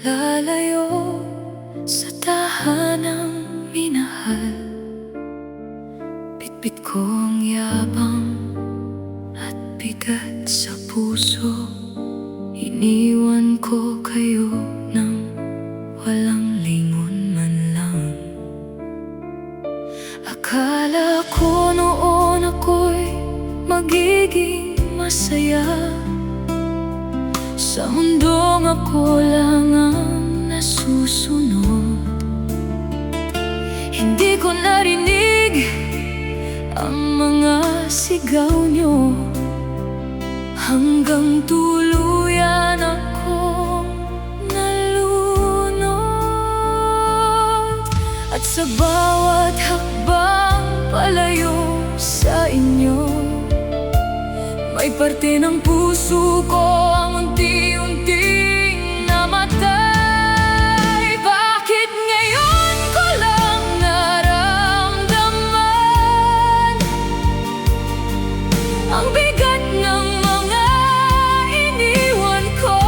Lalayo sa tahanang minahal. Bitbit ko ang yabang at bigat sa puso. Iniwan ko kayo nang walang lingon man lang. Akala ko noon ako'y magiging masaya sa mundong ako lang ang nasusunod. Hindi ko narinig ang mga sigaw nyo hanggang tuluyan akong nalunod. At sa bawat hakbang palayo sa inyo, may parte ng puso ko ang unti-unting namatay. Bakit ngayon ko lang naramdaman ang bigat ng mga iniwan ko?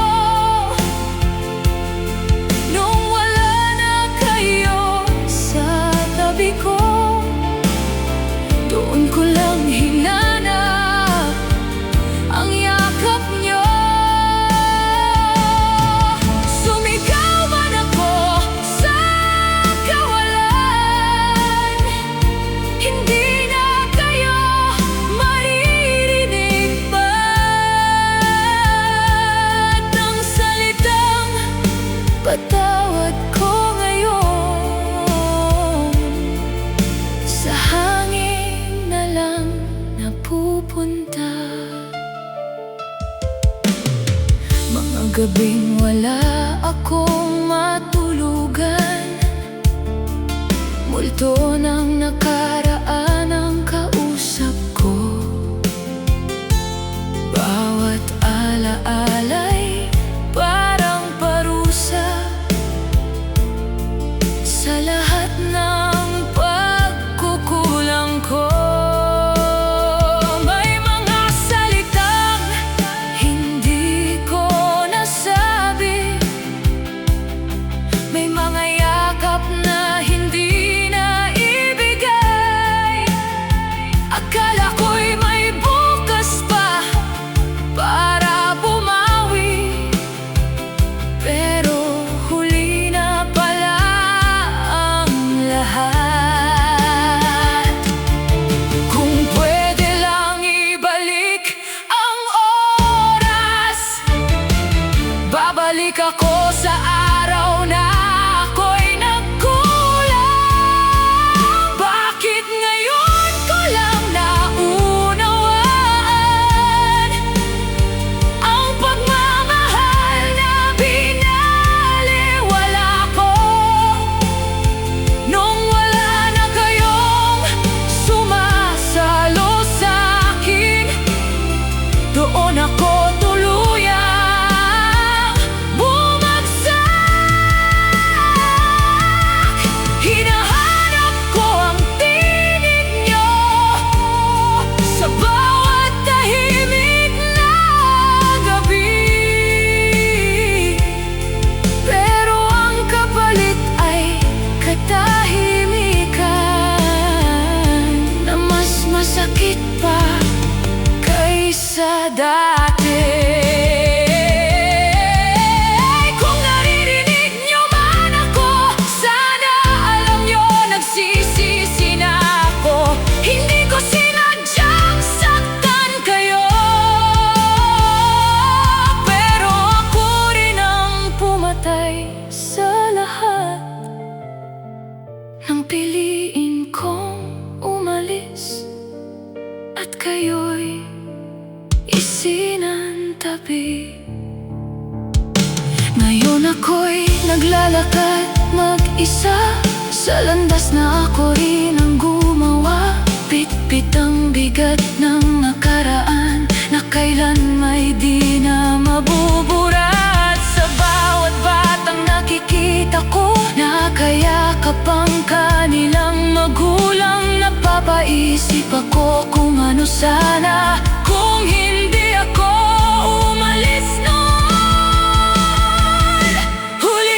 Nung wala na kayo sa tabi ko, doon ko lang hinanap ang yakap nyo. Sumigaw man ako sa kawalan, hindi na kayo maririnig pa ng salitang patawad ko ngayon. Sa hangin na lang napupunta. Mga gabing wala akong matulugan, multo ng nakaraan ang kausap ko. Bawat alaala'y parang parusa sa lahat ng pagkukulang ko. May mga salitang hindi ko nasabi, may mga yakap na hindi na ibigay. Akala ko'y may bukas pa para bumawi, pero huli na pala ang lahat. Kung pwede lang ibalik ang oras, babalik ako sa araw na ako'y nagkulang. Bakit ngayon ko lang naunawaan ang pagmamahal na binaliwala ko? Nung wala na kayong sumasalo sa'kin, doon ako tuluyang bumagsak. Hinahanap ko ang tinig nyo sa bawat tahimik na gabi, pero ang kapalit ay katahimikan na mas masakit pa kaysa dati. Kung naririnig nyo man ako, sana alam nyo nagsisisi na ako. Hindi ko sinadyang saktan kayo, pero ako rin ang pumatay sa lahat nang piliin kong umalis at kayo'y isinantabi. Ngayon ako'y naglalakad mag-isa sa landas na ako rin ang gumawa. Bitbit ang bigat ng nakaraan na kailan may di na mabubura. At sa bawat batang nakikita ko, nakayakap ang kanilang magulang. Napapaisip ako kung ano sana kung hindi ako umalis noon. Huli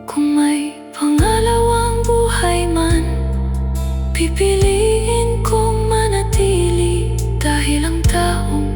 Kung may pangalawang buhay man, pipiliin kong manatili. Dahil ang taong